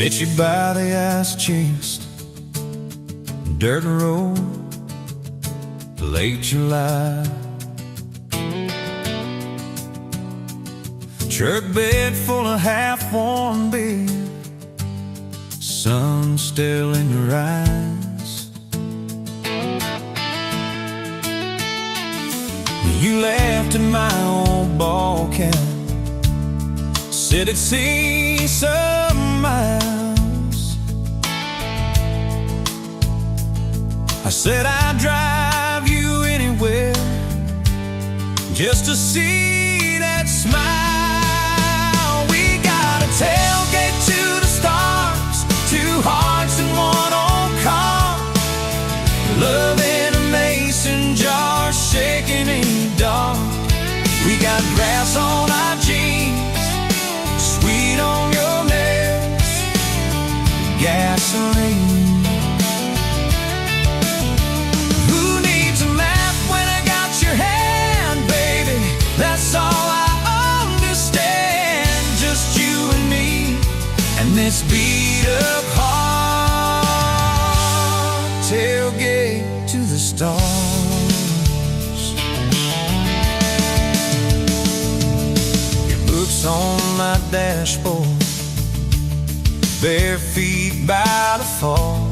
Met you by the ice chest, dirt road, late July. Truck bed full of half-warm beer, sun still in your eyes. You laughed at my old ball cap, said it'd see some miles. I said I'd drive you anywhere just to see that smile. We got a tailgate to the stars, two hearts in one old car, love in a mason jar, shaking in the dark. We got grass on our jeans, sweet on your lips, gasoline. Who needs a map when I got your hand, baby? That's all I understand. Just you and me, and this beat-up heart, tailgate to the stars. On my dashboard, bare feet by the fall.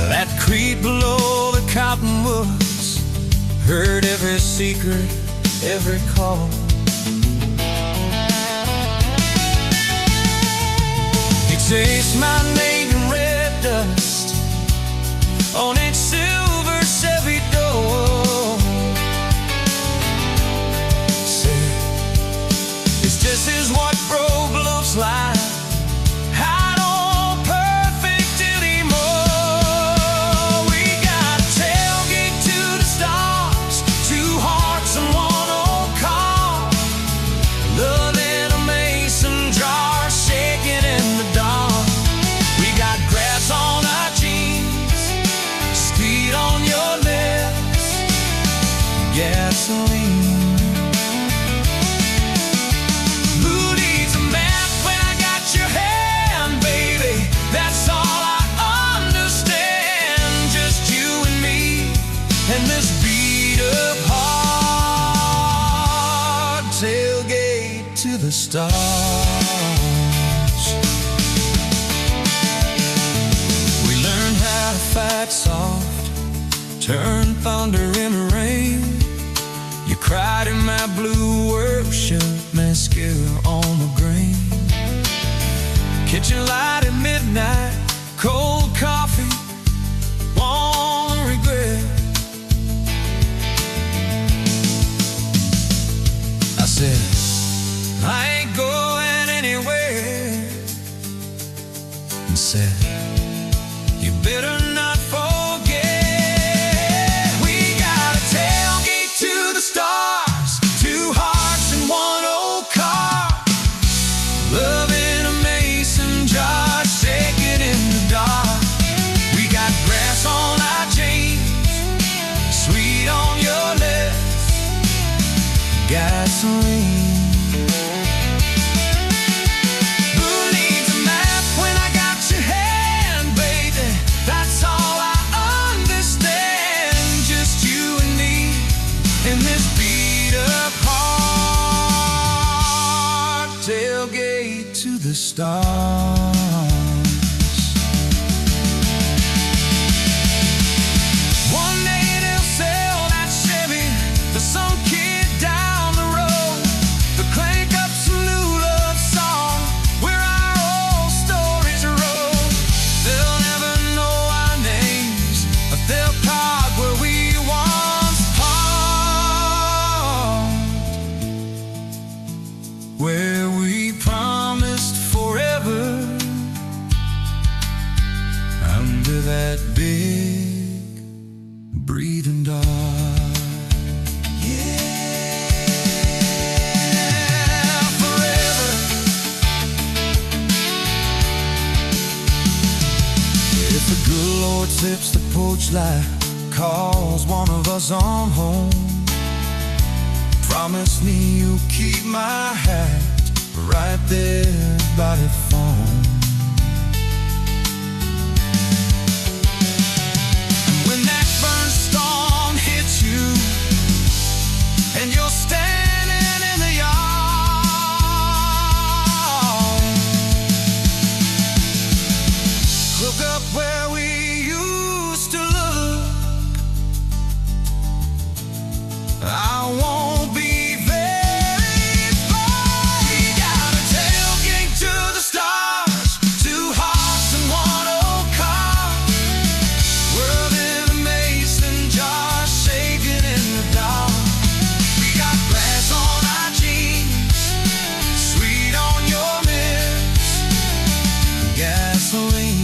That creek below the cottonwoods, heard every secret, every call. He tastes my name in red dust on its silver Chevy door. This is what broke looks like. I don't perfect anymore. We got a tailgate to the stars, two hearts in one old car, love in a mason jar, shaking in the dark. We got grass on our jeans, speed on your lips, gasoline. And this beat-up heart, tailgate to the stars. We learned how to fight soft, turn thunder into rain. You cried in my blue worship, mascara on the grain. Kitchen light at midnight, cold coffee, warm regret. I said, I ain't going anywhere. And said, you better not forget. We got a tailgate to the stars, two hearts in one old car, love in a mason jar, shaking in the dark. We got grass on our jeans, sweet on your lips, gasoline. Who needs a map when I got your hand, baby? That's all I understand. Just you and me in this beat-up heart, tailgate to the stars. One day they'll sell that Chevy to some kid down the road, to crank up some new love song where our old stories roll. They'll never know our names, but they'll park where we once parked, where we promised forever under that big breathing dog. If the good Lord sips the porch light, calls one of us on home, Promise me you'll keep my hat right there by the phone. And when that burn storm hits you and you're standing in the yard, look up where we used to look. I won't be very far. We got a tailgate to the stars, 2 hearts and 1 old car. World in a mason jar, shaking in the dark. We got glass on our jeans, sweet on your lips, gasoline.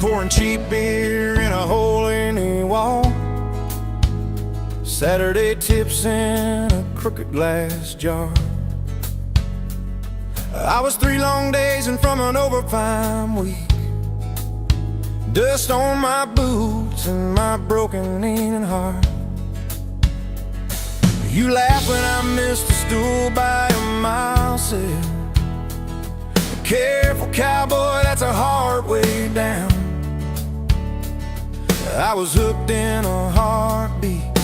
Pouring cheap beer in a hole in the wall, Saturday tips in a crooked glass jar. I was 3 long days and from an overtime week, dust on my boots and my broken aching heart. You laugh when I missed a stool by a mile, said, "Careful, cowboy, that's a hard way down." I was hooked in a heartbeat,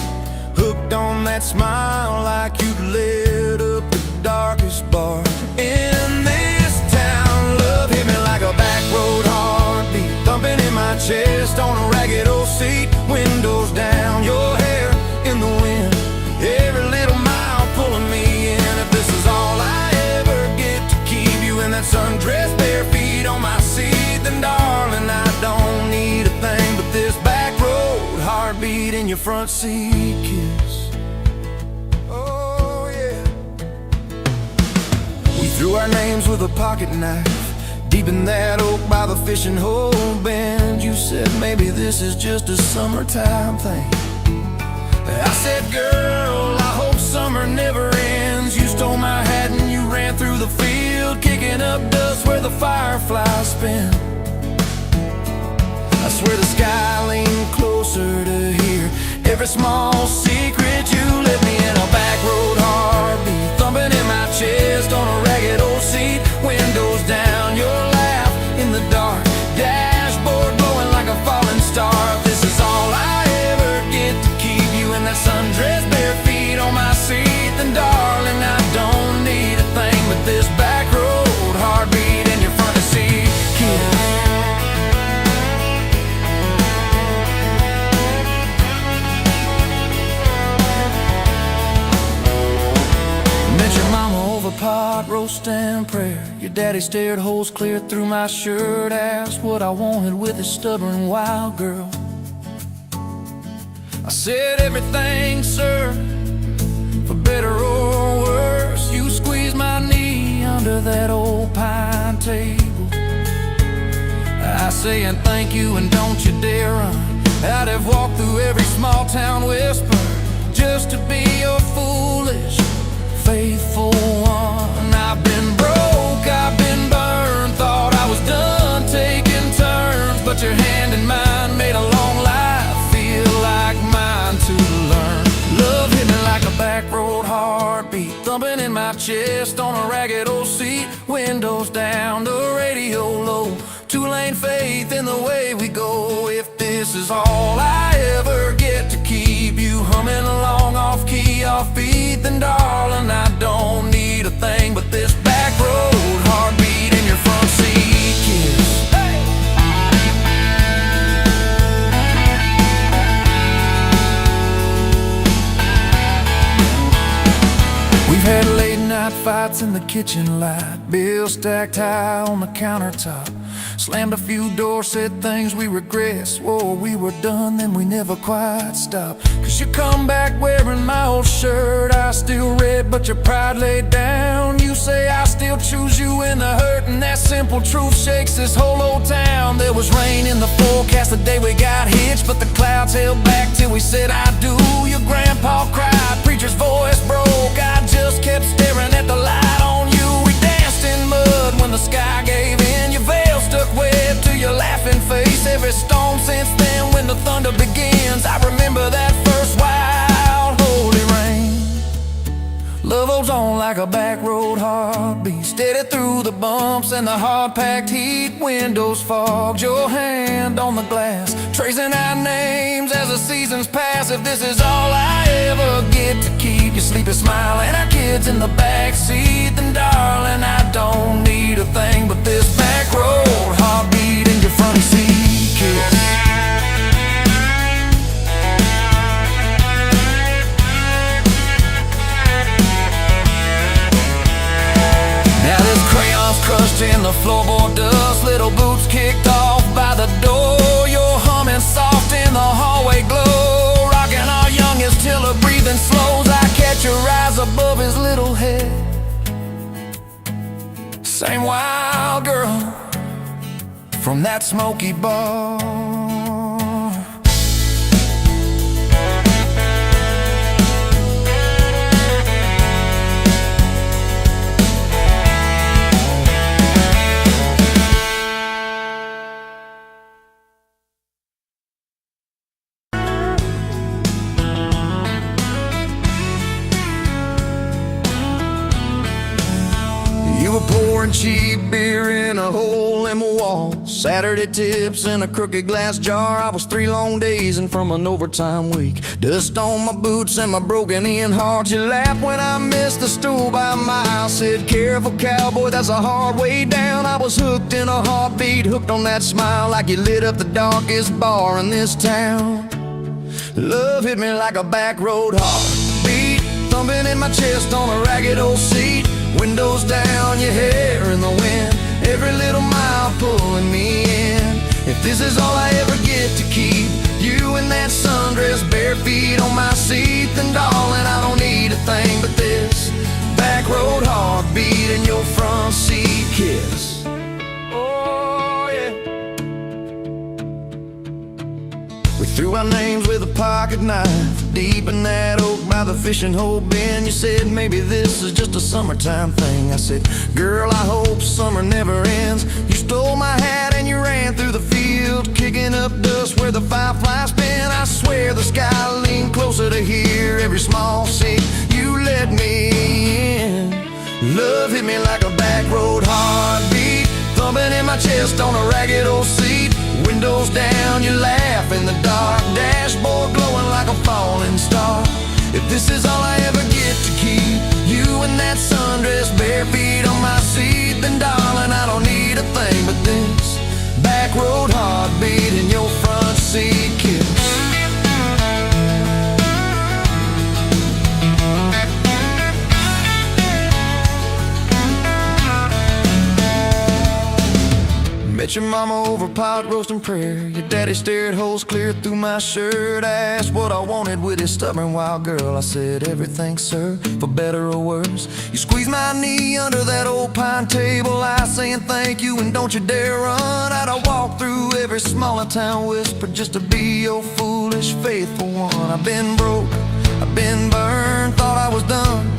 hooked on that smile like you'd lit up the darkest bar in this town. Love hit me like a back road heartbeat, thumping in my chest on a ragged old seat, windows down, your hair in the wind, every little mile pulling me in. If this is all I ever get to keep you in that sundress, bare feet on my seat, then darling, I don't need a thing but this back road heartbeat in your front seat kiss. Oh yeah. We threw our names with a pocket knife deep in that oak by the fishing hole bend. You said maybe this is just a summertime thing. I said, girl, I hope summer never ends. You stole my hat and you ran through the field, kicking up dust where the fireflies spin. I swear the sky leaned closer to hear every small secret. You let me in a back road heartbeat, thumping in my chest on a ragged old seat, windows down, your laugh in the dark, dashboard glowing like a falling star. If this is all I ever get to keep you in that sundress, bare feet on my seat, then darling, I don't need a thing but this back road heartbeat in your front seat kiss. Pot roast and prayer, your daddy stared holes clear through my shirt, asked what I wanted with his stubborn wild girl. I said everything, sir, for better or worse. You squeezed my knee under that old pine table. I say and thank you and don't you dare run. I'd have walked through every small town whisper just to be your foolish faithful one. I've been broke, I've been burned, thought I was done taking turns, but your hand in mine made a long life feel like mine to learn. Love hit me like a back road heartbeat, thumping in my chest on a ragged old seat, windows down, the radio low, two-lane faith in the way we go. If this is all I ever get to keep you humming along off key, off beat, then darling, I don't need a thing but this back road heartbeat in your front seat kiss. Hey! We've had late night fights in the kitchen light, bills stacked high on the countertop, slammed a few doors, said things we regret, swore we were done, then we never quite stopped. Cause you come back wearing my old shirt, I still red but your pride laid down. You say I still choose you in the hurt, and that simple truth shakes this whole old town. There was rain in the forecast the day we got hitched, but the clouds held back till we said I do. Your grandpa cried, preacher's voice broke, I just kept staring at the light on you. We danced in mud when the sky gave in, your veil stuck web to your laughing face. Every storm since then when the thunder begins, I remember that first wild holy rain. Love holds on like a back road heartbeat, steady through the bumps and the hard-packed heat. Windows fogged, your hand on the glass, tracing out names as the seasons pass. If this is all I ever get to keep you sleeping, smiling, our kids in the backseat, then darling, I don't need a thing but this back road heartbeat in your front seat kiss. Now this crayon's crushed in the floorboard dust, little boots kicked off by the door. You're humming soft in the hallway glow, rocking our youngest till her breathing slows. I catch your eyes above his little head, same wild girl from that smoky bar. You were pouring cheap beer in a hole in the wall, Saturday tips in a crooked glass jar. I was 3 long days and from an overtime week, dust on my boots and my broken-in heart. You laughed when I missed the stool by a mile, said, careful cowboy, that's a hard way down. I was hooked in a heartbeat, hooked on that smile, like you lit up the darkest bar in this town. Love hit me like a back road heartbeat, thumping in my chest on a ragged old seat. Windows down, your hair in the wind, every little mile pulling me in. If this is all I ever get to keep you in that sundress, bare feet on my seat, then darling, I don't need a thing but this back road heartbeat in your front seat kiss. Oh yeah. We threw our names with a pocket knife deep in that oak by the fishing hole bin. You said maybe this is just a summertime thing. I said, girl, I hope summer never ends. You stole my hat and you ran through the field, kicking up dust where the fireflies spin. I swear the sky leaned closer to hear every small sea. You let me in. Love hit me like a back road heartbeat, thumping in my chest on a ragged old seat. Windows down, you laugh in the dark, dashboard glowing like a falling star. If this is all I ever get to keep you in that sundress, bare feet on my seat, then darling, I don't need a thing but this back road heartbeat in your front seat kiss. Met your mama over pot roast and prayer. Your daddy stared holes clear through my shirt. I asked what I wanted with his stubborn wild girl. I said everything, sir, for better or worse. You squeezed my knee under that old pine table, I saying thank you and don't you dare run. I'd have walked through every smaller town whisper just to be your foolish, faithful one. I've been broke, I've been burned, thought I was done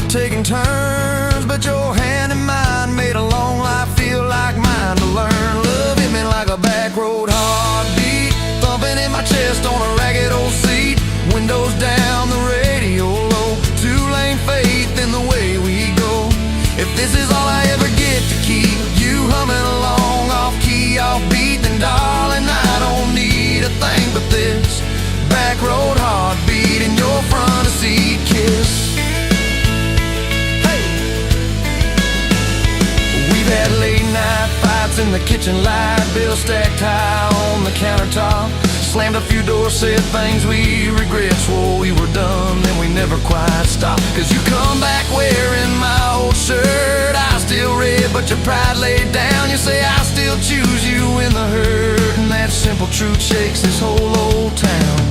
taking turns, but your hand in mine made a long life feel like mine to learn. Love hit me like a back road heartbeat, thumping in my chest on a ragged old seat. Windows down, the radio low, two-lane faith in the way we go. If this is all I ever get to keep you humming along off key, off back road heartbeat and your front seat kiss. Hey! We've had late night fights in the kitchen light, bills stacked high on the countertop. Slammed a few doors, said things we regret, swore we were done, then we never quite stopped. Cause you come back wearing my old shirt, I still red, but your pride laid down. You say I still choose you in the hurt, and that simple truth shakes this whole old town.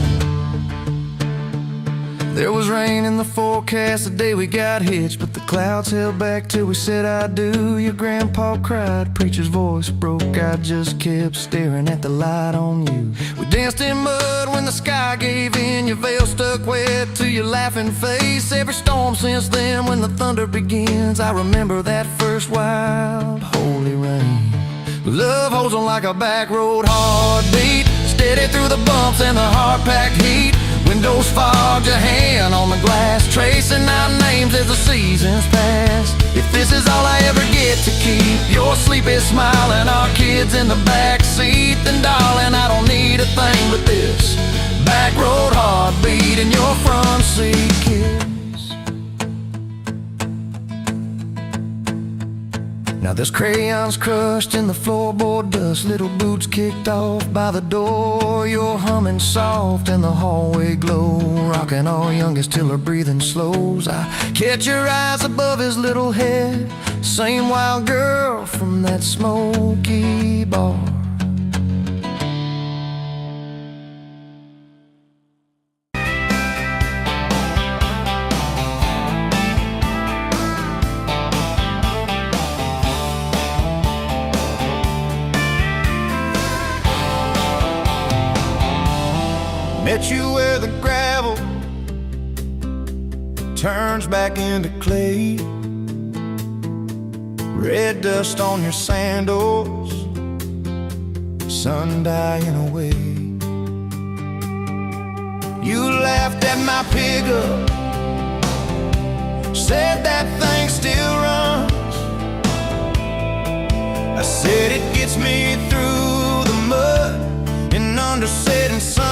There was rain in the forecast the day we got hitched, but the clouds held back till we said I do. Your grandpa cried, preacher's voice broke, I just kept staring at the light on you. We danced in mud when the sky gave in, your veil stuck wet to your laughing face. Every storm since then, when the thunder begins, I remember that first wild holy rain. Love holds on like a back road heartbeat, steady through the bumps and the hard-packed heat. Windows fogged, your hand on the glass, tracing our names as the seasons pass. If this is all I ever get to keep, your sleepy smile and our kids in the back seat, then darling, I don't need a thing but this back road heartbeat and your front seat kiss. Now there's crayons crushed in the floorboard dust, little boots kicked off by the door. You're humming soft in the hallway glow, rocking our youngest till her breathing slows. I catch your eyes above his little head, same wild girl from that smoky bar. Met you where the gravel turns back into clay, red dust on your sandals, sun dying away. You laughed at my pickup, said that thing still runs. I said it gets me through the mud and under setting sun.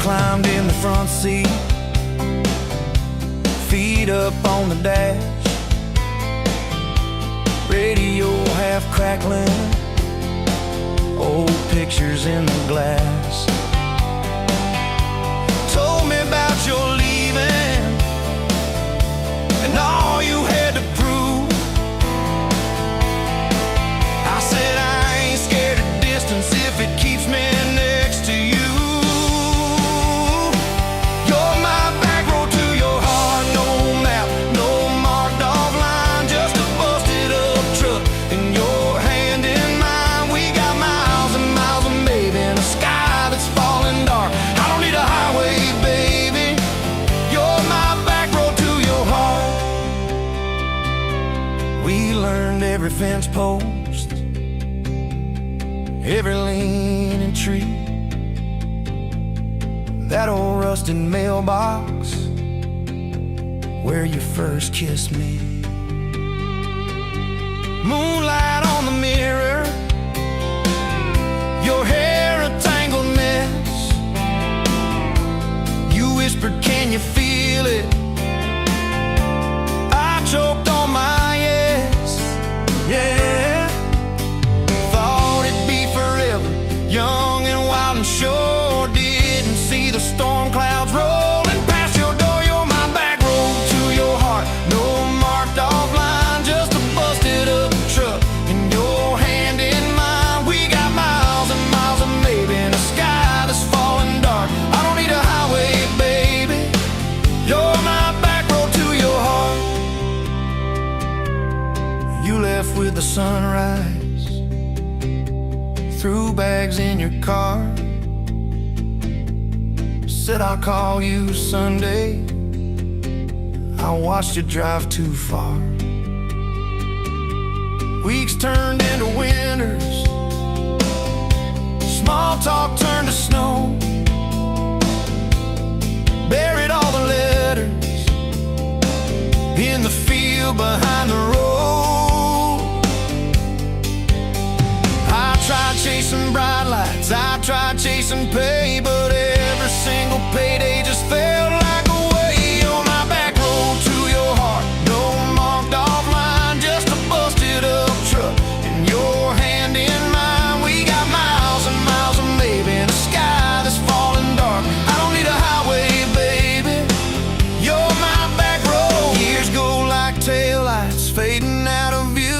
Climbed in the front seat, feet up on the dash, radio half crackling, old pictures in the glass. Told me about your leaving and all you had to prove. I said I ain't scared of distance if it keeps me next to you. Every fence post, every leaning tree, that old rusted mailbox where you first kissed me. Moonlight on the mirror, your hair a tangled mess. You whispered, can you feel it? I choked on my yes. Yeah, thought it'd be forever, young and wild and sure didn't see the storm clouds rolling past your door. You're my back road to your heart, no marked off line, just a busted up truck and your hand in mine. We got miles and miles of maybe in a sky that's falling dark. I don't need a highway, baby, you're my back road to your heart. You left with the sunrise threw bags in your car. Said I'll call you Sunday. I watched you drive too far. Weeks turned into winters. Small talk turned to snow. Buried all the letters in the field behind the road. I tried chasing bright lights, I tried chasing pay, but every single payday just felt like a way on my back road to your heart. No marked off line, just a busted up truck and your hand in mine. We got miles and miles of maybe in a sky that's falling dark. I don't need a highway, baby, you're my back road. Years go like taillights fading out of view.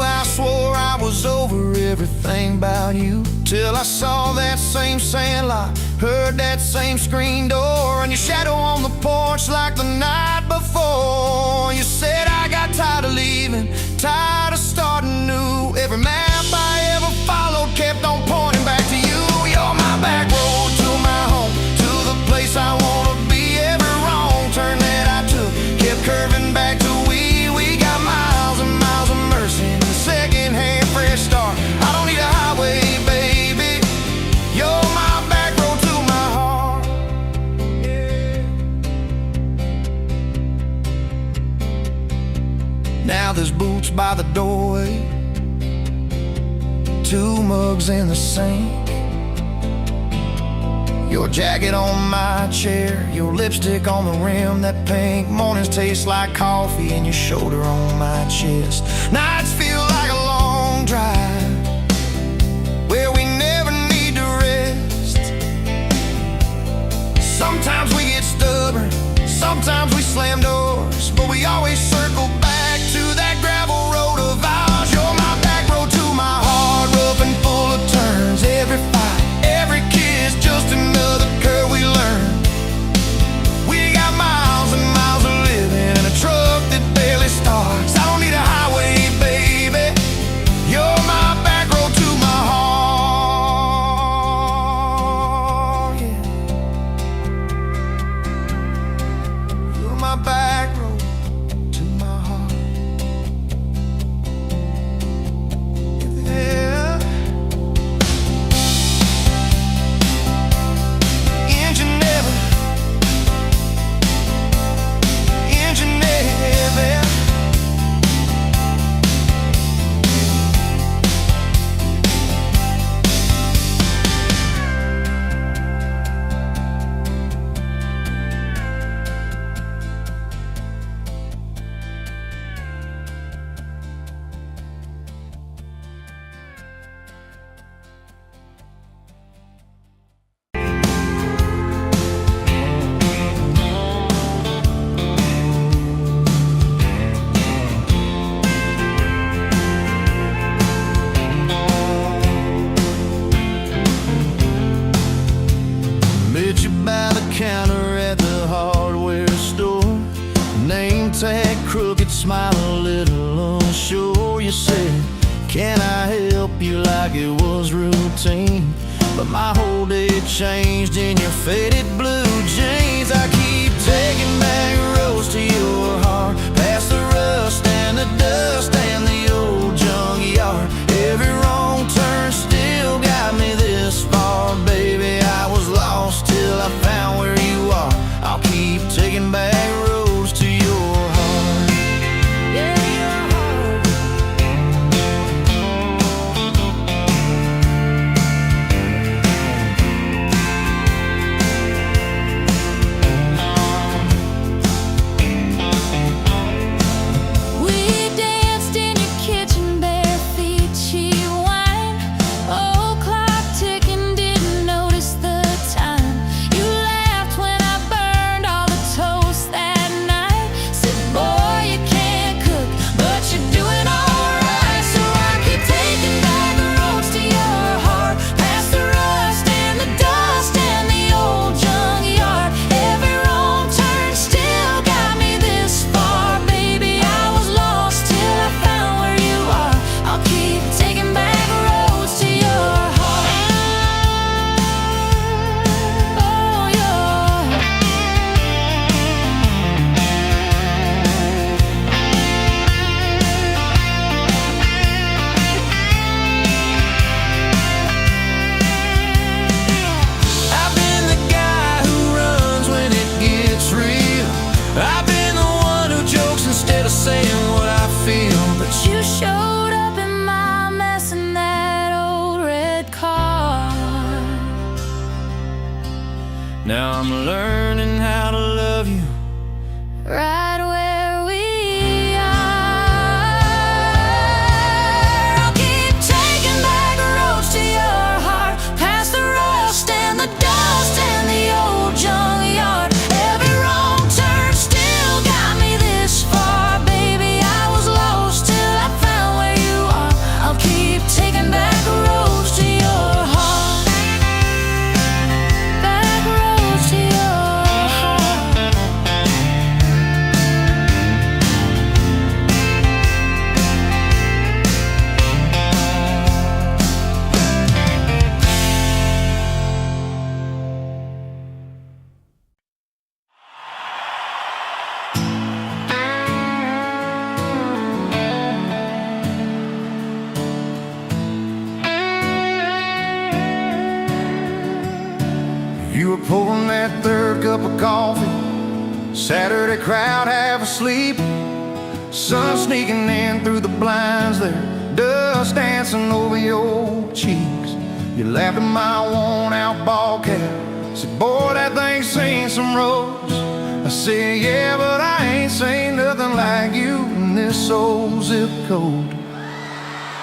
I swore I was over everything about you, till I saw that same sandlot, heard that same screen door, and your shadow on the porch like the night before. You said I got tired of leaving, tired of starting new. Every map I ever followed kept on pointing back to you. You're my back road to my home, to the place I wanna be. Every wrong turn that I took kept curving back to we got miles and miles of mercy and a second-hand fresh start. I don't need a highway, baby, you're my back road to my heart. Yeah. Now there's boots by the doorway, 2 mugs in the sink, your jacket on my chair, your lipstick on the rim, that pink. Mornings taste like coffee and your shoulder on my chest. Nights feel like a long drive where we never need to rest. Sometimes we get stubborn, sometimes we slam doors, but we always circle back to that gravel road of ours. You're my back road to my heart, rough and full of turns. Every fight, every kiss, just another curve we learn. We got miles and miles of living in a truck that barely starts. I don't need a highway, baby, you're my back road to my heart. Yeah. You're my back road to my heart. Yeah. Engine never, engine never. Met you by the counter at the hardware store. Name tag crooked, smile a little unsure. You said, can I help you, like it was routine? But my whole day changed in your faded blue jeans. I keep taking back roads to your heart, past the rust and the dust and the old junkyard. Every wrong turn still got me this far, baby. I was lost till I found where you are. I'll keep taking back roads to your heart. Yeah, your heart. pouring that third cup of coffee. Saturday crowd half asleep, sun sneaking in through the blinds there, dust dancing over your cheeks. You laughed at my worn-out ball cap, said, boy, that thing's seen some roads. I said, yeah, but I ain't seen nothing like you in this old zip code.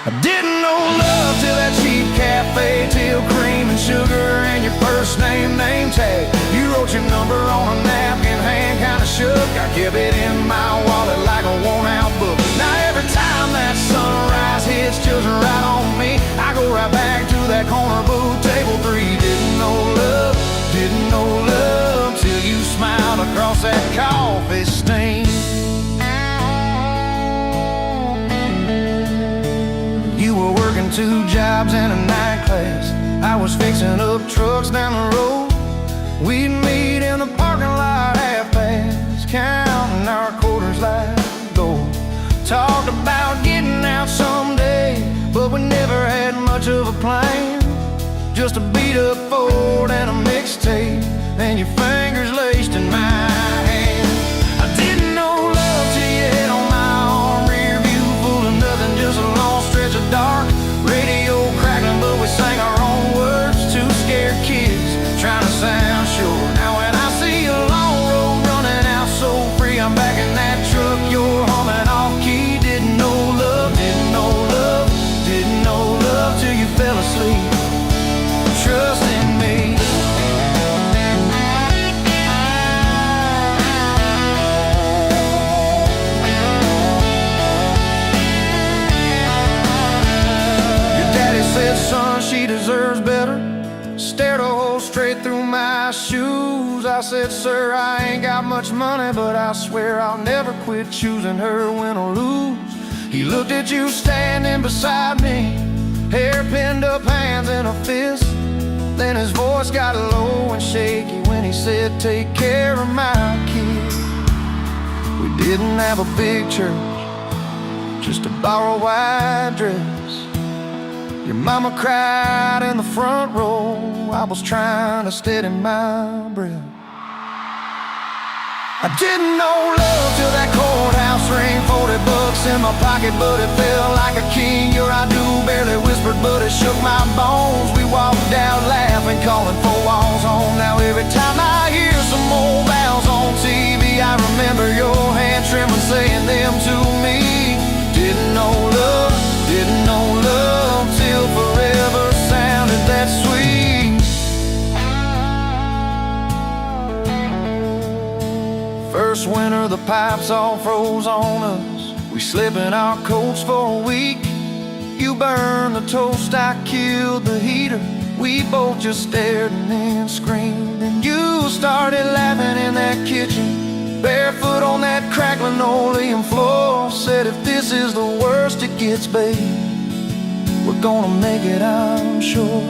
I didn't know love till that cheap cafe, till cream and sugar and your first name tag. You wrote your number on a napkin, hand kinda shook. I kept it in my wallet like a worn-out book. Now every time that sunrise hits just right on me, I go right back to that corner booth, table 3. Didn't know love till you smiled across that coffee stain. You were working 2 jobs and a night class. I was fixing up trucks down the road. We'd meet in the parking lot half-past, counting our quarters like gold. Talked about getting out someday, but we never had much of a plan. Just a beat-up Ford and a mixtape, and your fingers laced in my hand. I didn't know love till you hit on my arm. Rear view full of nothing, just a long stretch of dark. Radio crackling, but we sang our own words. 2 scared kids trying to sound sure. Now when I see a long road running out so free, I'm back in that truck, you're humming off key. Didn't know love till you fell asleep. Trust in me. Your daddy said, son, she deserves better. Stared a hole straight through my shoes. I said, sir, I ain't got much money, but I swear I'll never quit choosing her, win or lose. He looked at you standing beside me, hair pinned up, hands in a fist. Then his voice got low and shaky when he said, take care of my kid. We didn't have a big church, just a borrowed white dress. Your mama cried in the front row. I was trying to steady my breath. I didn't know love till that courthouse ring. 40 bucks in my pocket, but it felt like a king. Your I do barely whispered, but it shook my bones. We walked out laughing, calling 4 walls home. Now every time I hear some old vows on TV, I remember your hand trembling, saying them to me. Didn't know love till forever sounded that sweet. First winter, the pipes all froze on us. We slept in our coats for a week. You burned the toast, I killed the heater. We both just stared and then screamed. And you started laughing in that kitchen, barefoot on that cracked linoleum floor. Said, if this is the worst it gets, babe, we're gonna make it, I'm sure.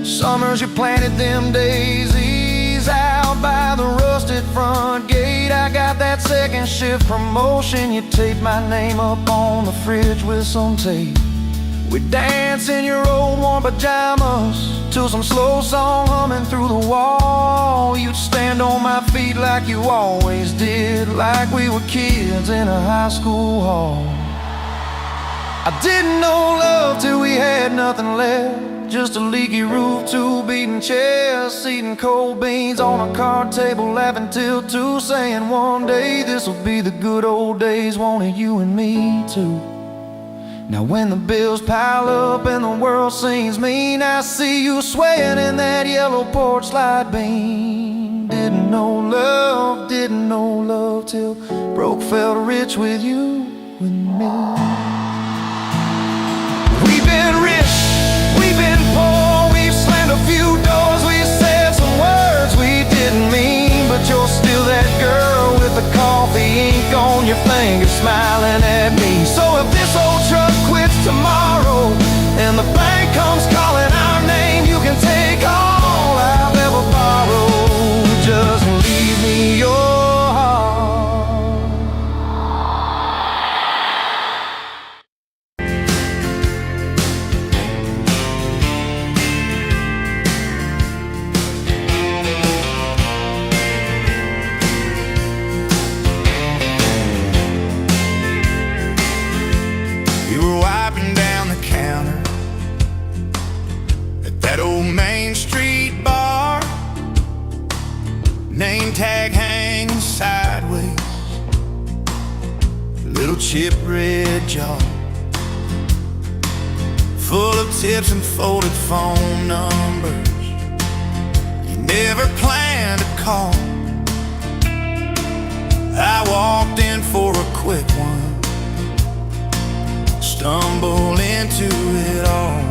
Summers you planted them daisies out by the rusted front gate. I got that second shift promotion. You taped my name up on the fridge with some tape. We'd dance in your old warm pajamas to some slow song humming through the wall. You'd stand on my feet like you always did, like we were kids in a high school hall. I didn't know love till we had nothing left, just a leaky roof, 2 beating chests, eating cold beans on a card table, laughing till 2, saying one day this'll be the good old days, wanted you and me too. Now when the bills pile up and the world seems mean, I see you swaying in that yellow porch light beam. Didn't know love till broke felt rich with you and me. We've been rich, we've been poor, we've slammed a few doors, we've said some words we didn't mean, but you're still that girl with the coffee ink on your finger smiling at me. So if this old truck quits tomorrow and the bank comes calling our name, you can take all I've ever borrowed, just leave me your heart. old chip red jaw, full of tips and folded phone numbers you never planned to call. I walked in for a quick one, stumbled into it all.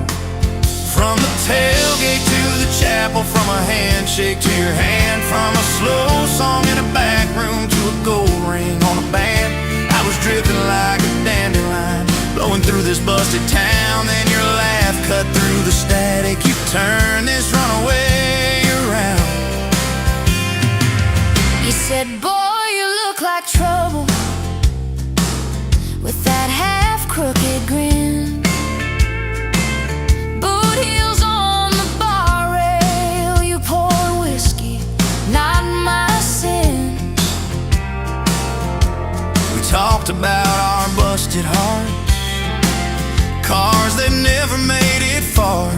From the tailgate to the chapel, from a handshake to your hand, from a slow song in a back room to a gold ring on a band. I was drifting like a dandelion, blowing through this busted town. Then your laugh cut through the static. You turned this runaway around. You said, boy, you look like trouble, with that half-crooked grin, boot heels on the bar rail. You pour whiskey, not my sins. We talked about our busted hearts, cars that never made it far,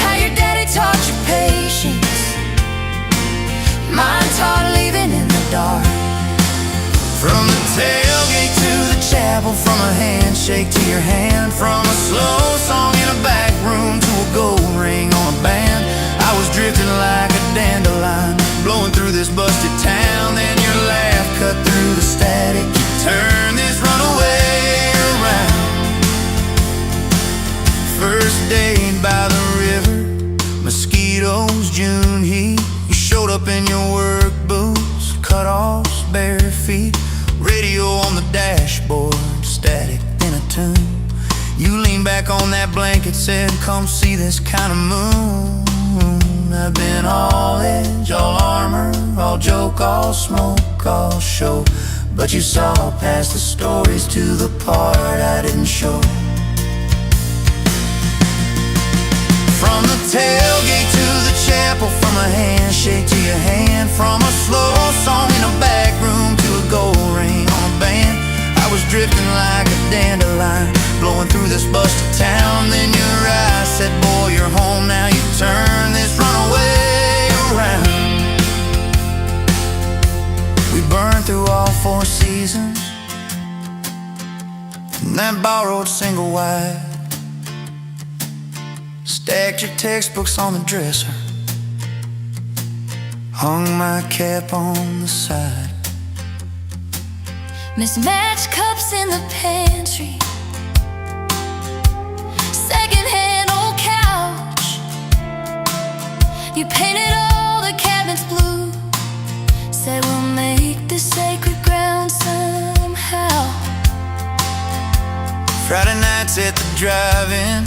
How your daddy taught you patience, mine taught leaving in the dark. from the tailgate to the chapel, from a handshake to your hand, from a slow song in a back room to a gold ring on a band. I was drifting like a dandelion, blowing through this busted town. Then your laugh cut through the static. You turned this runaway around. First date by the river, mosquitoes, June heat. You showed up in your work boots, cut-offs, bare feet, radio on the dashboard, static in a tune. You leaned back on that blanket, said, come see this kind of moon. I've been all edge, all armor, all joke, all smoke, all show, but you saw past the stories to the part I didn't show. From the tailgate to the chapel, from a handshake to your hand, from a slow song in a back room to a gold ring on a band. I was drifting like a dandelion, blowing through this busted town. Then your eyes said, boy, you're home now. You turn this runaway around. We burned through all 4 seasons in that borrowed single wide. Stacked your textbooks on the dresser, hung my cap on the side. Mismatched cups in the pantry, secondhand old couch. You painted all the cabinets blue, said we'll make this sacred ground somehow. Friday nights at the drive-in,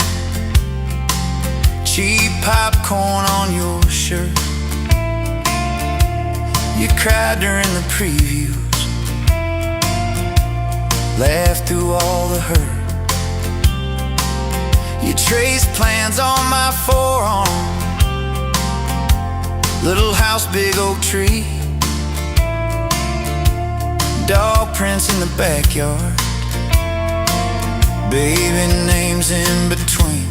cheap popcorn on your shirt. You cried during the previews, laughed through all the hurt. You traced plans on my forearm, little house, big oak tree, dog prints in the backyard, baby names in between.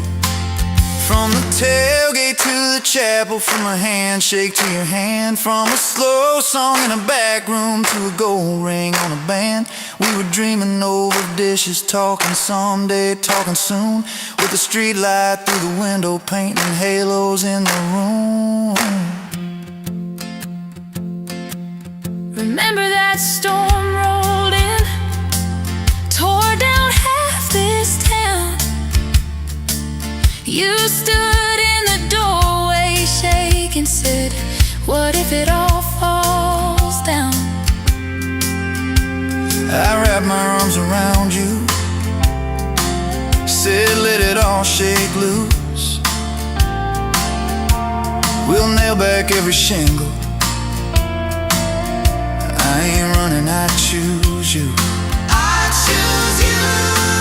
From the tailgate to the chapel, from a handshake to your hand, from a slow song in a back room to a gold ring on a band. We were dreaming over dishes, talking someday, talking soon, with the street light through the window, painting halos in the room. Remember that storm rolled in, tore down half this town. You stood in the doorway, shaking, said, what if it all falls down? I wrapped my arms around you, said let it all shake loose. We'll nail back every shingle, I ain't running, I choose you. I choose you.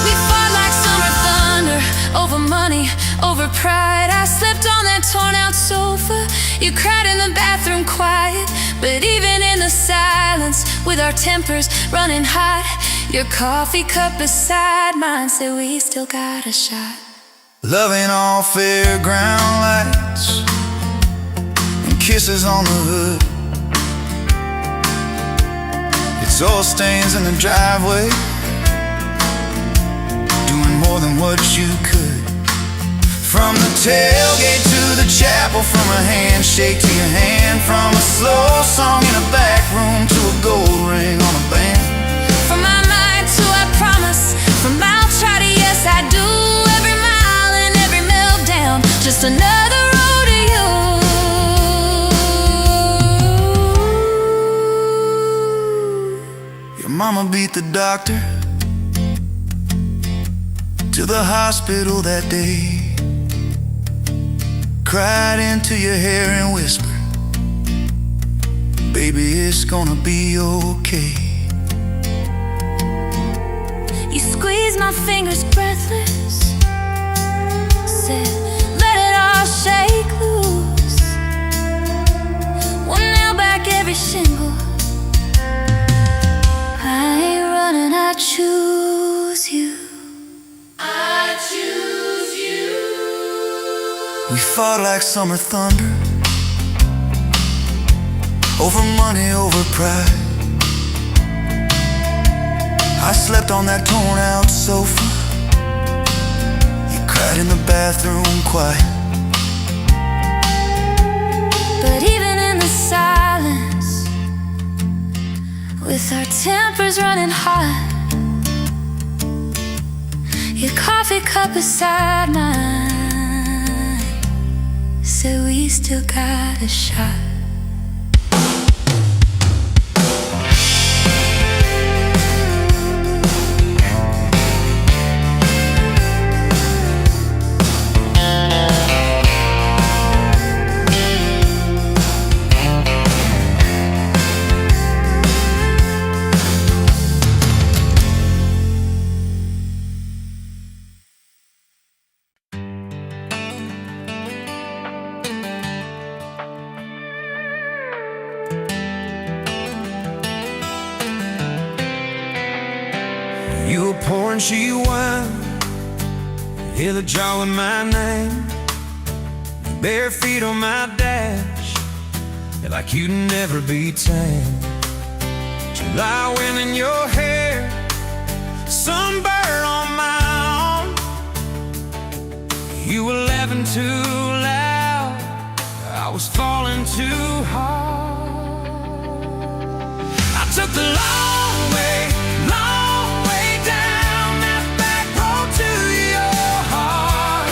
We fought like summer thunder, over money, over pride. I slept on that torn out sofa, you cried in the bathroom quiet. But even in the silence, with our tempers running hot, your coffee cup beside mine said we still got a shot. Loving all fairground lights and kisses on the hood. It soil stains in the driveway, doing more than what you could. From the tailgate to the chapel, from a handshake to your hand, from a slow song in a back room to a gold ring on a band. From my mind to I promise, from I'll try to yes I do, every mile and every meltdown, just another road to you. Your mama beat the doctor to the hospital that day, cried into your hair and whispered, baby, it's gonna be okay. You squeezed my fingers breathless, said, let it all shake loose. One nail back every shingle. I ain't running, I choose you. I choose you. We fought like summer thunder, over money, over pride. I slept on that torn out sofa, you cried in the bathroom quiet. But even in the silence, with our tempers running hot, your coffee cup beside mine said we still got a shot. You were pouring she wine, hear the jar with my name, bare feet on my dash, like you'd never be tamed. July wind in your hair, sunburn on my arm. You were laughing too loud, I was falling too hard. I took the long way down that back road to your heart.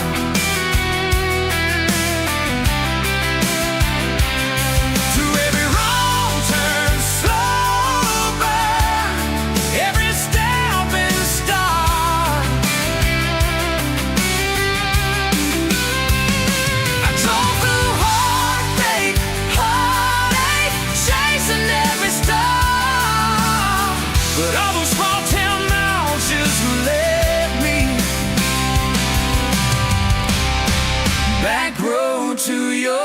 Through every wrong turn, slow burn, every step and start. I drove through heartache, chasing every star. But all those small town miles just led me back road to your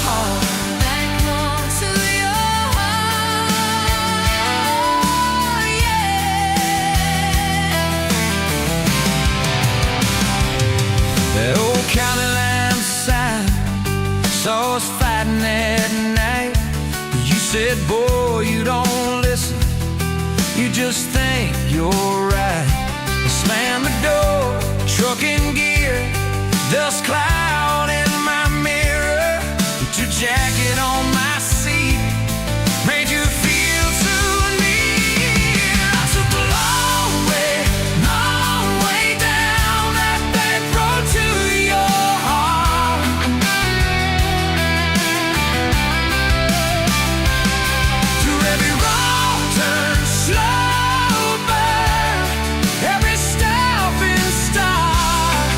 heart. Back road to your heart, yeah. That old county line sign saw us fighting that night. You said, boy, you don't listen, you just think you're right. I slammed the door, truck in gear, dust cloud in my mirror. Put your jacket on my seat, made you feel too near. I took the long way down that back road to your heart. Through every wrong turn, slow burn, every step and start.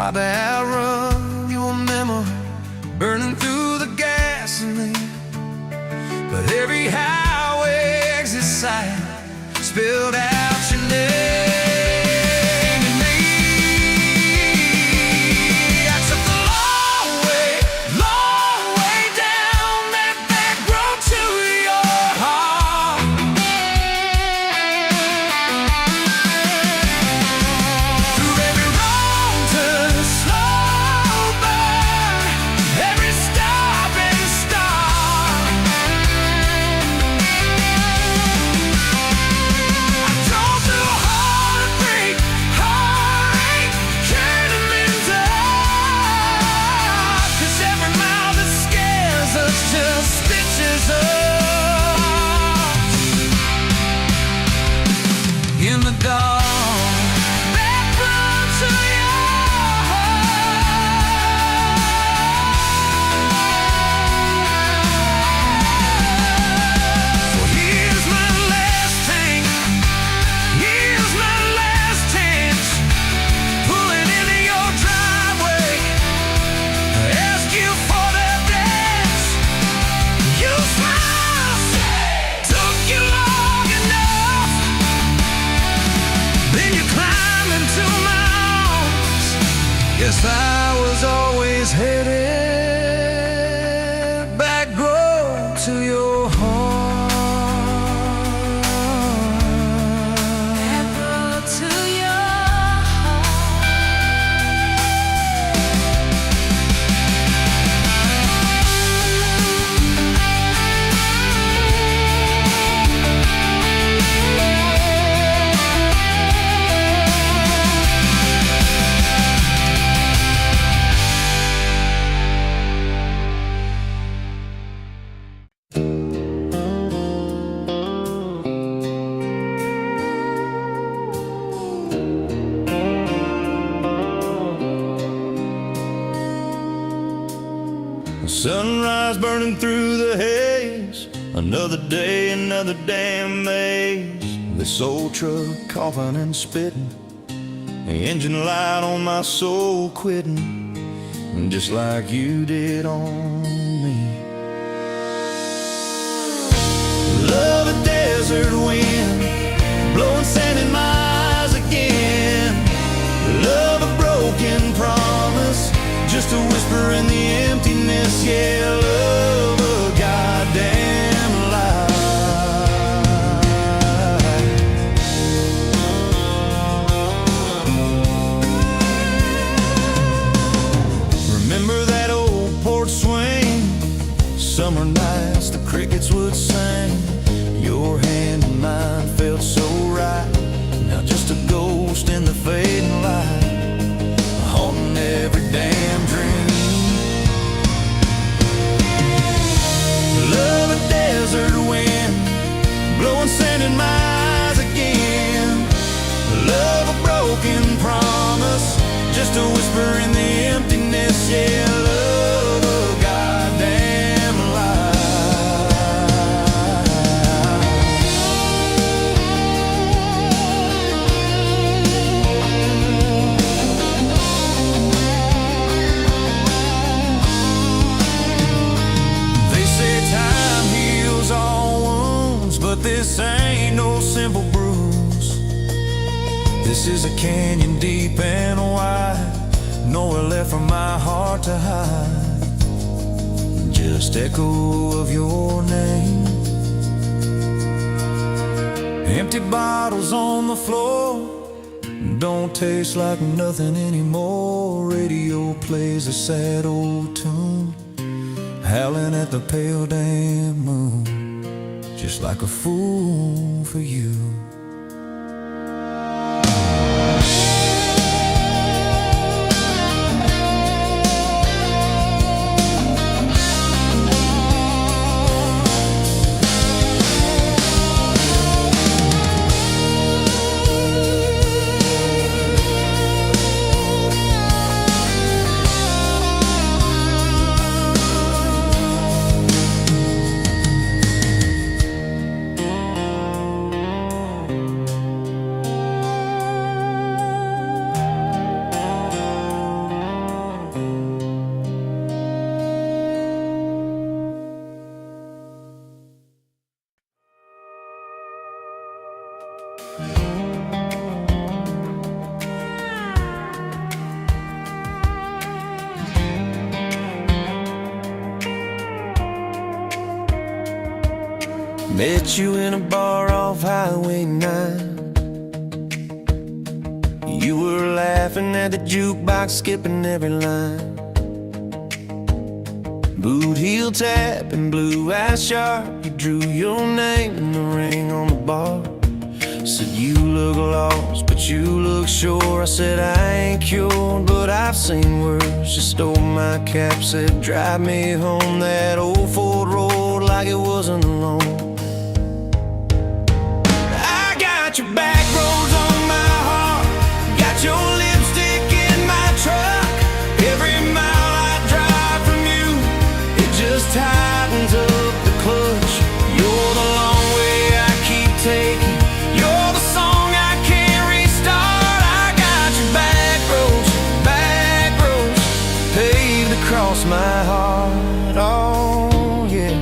Try to outrun your memory, burning through the gasoline. But every highway exit sign spilled out your name and me. I took the long way down that back road to your heart. Through every wrong turn, slow burn, every stop and start. I drove through heartbreak, heartache, turning into art. 'Cause every mile that scares us just stitches us in the dark. Back road to your heart. So here's my last tank, here's my last chance, pulling into your driveway, ask you for that dance. You smile, took you long enough, then you climb into my arms. Yes, I was always headed back road to your heart. Back road to your heart. Sunrise burning through the haze, another day, another damn maze. This old truck coughing and spitting, the engine light on my soul quitting, just like you did on me. Love a desert wind, blowing sand in my eyes again. Love a broken promise, just a whisper in the emptiness. Yeah, love a goddamn lie. Remember that old porch swing, summer nights the crickets would sing. Your hand in mine felt so right, now just a ghost in the fading light, haunting every damn dream. Love a desert wind, blowing sand in my eyes again. Love a broken promise, just a whisper in the emptiness. Yeah, love a goddamn this ain't no simple bruise. This is a canyon deep and wide, nowhere left for my heart to hide. Just echo of your name, empty bottles on the floor, don't taste like nothing anymore. Radio plays a sad old tune, howling at the pale damn moon, just like a fool for you. Met you in a bar off Highway 9. You were laughing at the jukebox, skipping every line. Boot heel tap and blue eyes sharp. You drew your name in the ring on the bar. Said you look lost, but you look sure. I said I ain't cured, but I've seen worse. You stole my cap, said drive me home that old Ford road like it wasn't alone. I got your back roads on my heart, got your lipstick in my truck. Every mile I drive from you, it just tightens up the clutch. You're the long way I keep taking, you're the song I can't restart. I got your back roads paved across my heart. Oh yeah.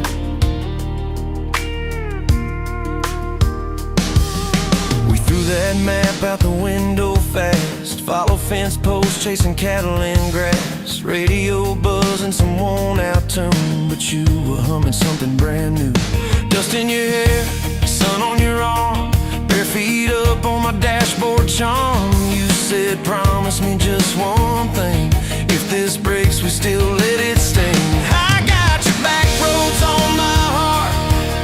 We threw that map out the window fast, follow fence posts, chasing cattle in grass. Radio buzzing some worn out tune, but you were humming something brand new. Dust in your hair, sun on your arm, bare feet up on my dashboard charm. You said promise me just one thing, if this breaks we still let it sting. I got your back roads on my heart,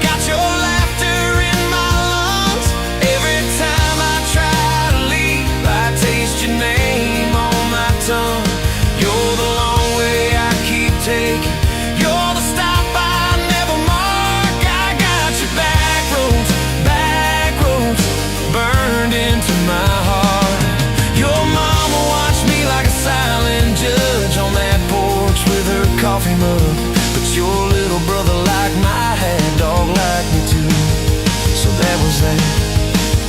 got your laughter in my lungs. Every time I try to leave, I taste your name on my tongue. You're the long way I keep taking, you're the stop I never mark. I got your back roads burned into my heart. Your mama watched me like a silent judge on that porch with her coffee mug, but your little brother liked my hat, dog liked me too. So that was that.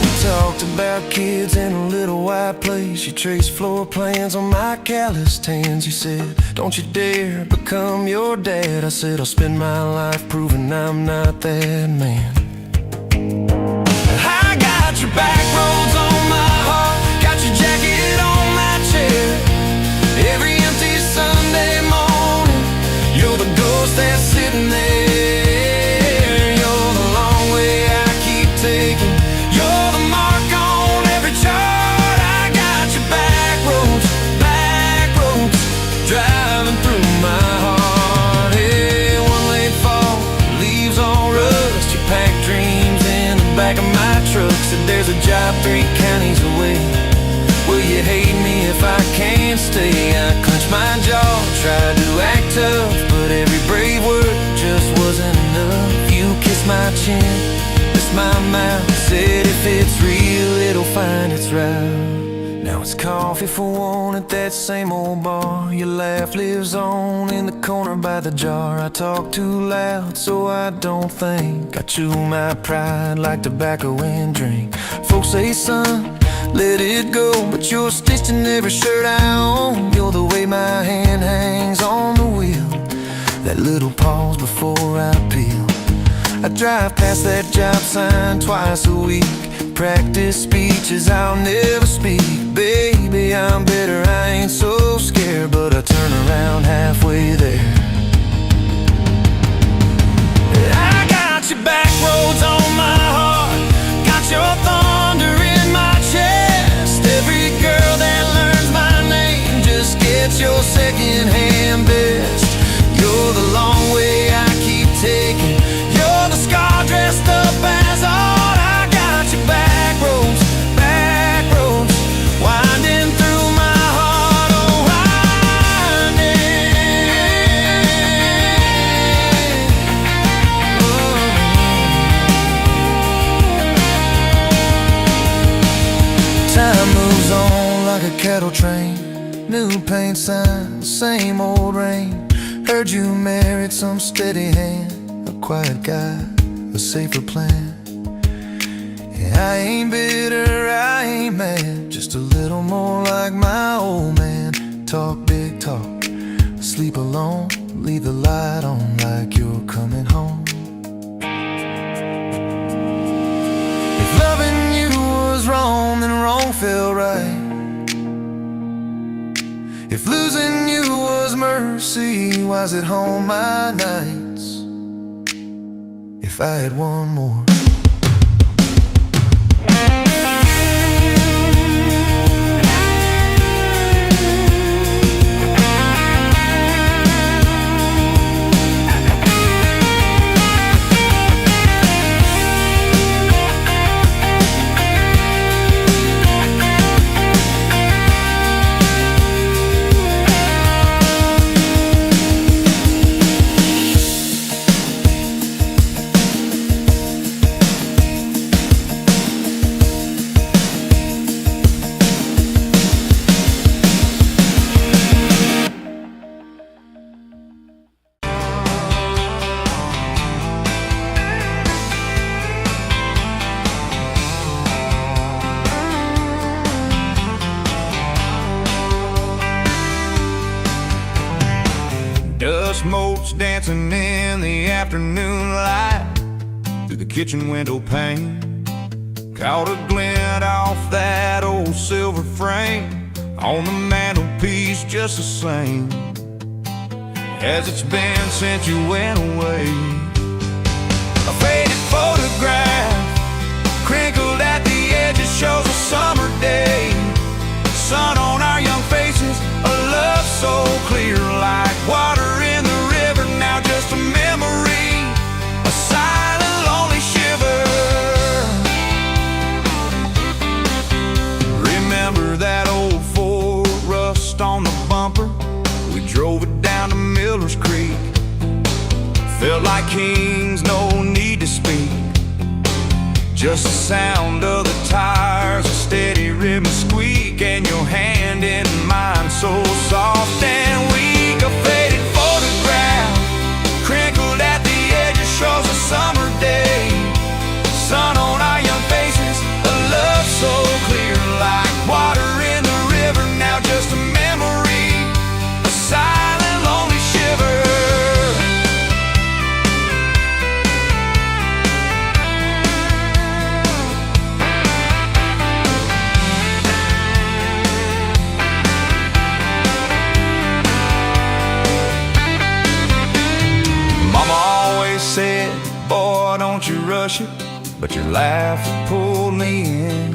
We talked about kids in a little white place. You traced floor plans on my calloused hands. You said, don't you dare become your dad. I said, I'll spend my life proving I'm not that man. I got your back roads on my heart, got your jacket on my chair. Every empty Sunday morning, you're the ghost that's sitting there. You're the long way I keep taking, you're the mark on every chart. I got your back roads driving through my heart. Hey, one late fall, leaves all rust. You pack dreams in the back of my truck. Said there's a job 3 counties away. Will you hate me if I can't stay? I clenched my jaw, tried to act tough, but every brave word just wasn't enough. You kissed my chin, kissed my mouth, said if it's real, it'll find its route. Now it's coffee for one at that same old bar. Your laugh lives on in the corner by the jar. I talk too loud so I don't think, I chew my pride like tobacco and drink. Folks say, son, let it go, but you're stitched in every shirt I own. You're the way my hand hangs on the wheel, that little pause before I peel. I drive past that job sign twice a week, practice speeches I'll never speak. Baby, I'm better, I ain't so scared, but I turn around halfway there. I got your back roads on my heart, got your thunder in my chest. Every girl that learns my name just gets your second-hand best. You're the long way I keep taking, you're the scar dressed up as art. I got your back roads winding through my heart. Oh, winding. Time moves on like a cattle train, new paint sign, same old rain. Heard you married some steady hand, a quiet guy, a safer plan. Yeah, I ain't bitter, I ain't mad, just a little more like my old man. Talk big talk, sleep alone, leave the light on like you're coming home. If loving you was wrong, then wrong felt right. If losing you was mercy, why's it home my nights? if I had one more. Dust motes dancing in the afternoon light through the kitchen window pane. Caught a glint off that old silver frame on the mantelpiece, just the same as it's been since you went away. A faded photograph crinkled at the edges shows a summer day. Sun on our young faces, a love so clear like water in the river. Now just a memory, a silent lonely shiver. Remember that old Ford, rust on the bumper? We drove it down to Miller's Creek. Felt like kings, no need to speak. Just the sound of the tires, a steady rhythm squeak, and your hand in mine so soft and weak. A faded photograph crinkled at the edges shows a summer day. Sun on our young faces, a love so clear like water in the river. Now just a memory, a silent lonely shiver. Said, boy, don't you rush it, but your laugh pulled me in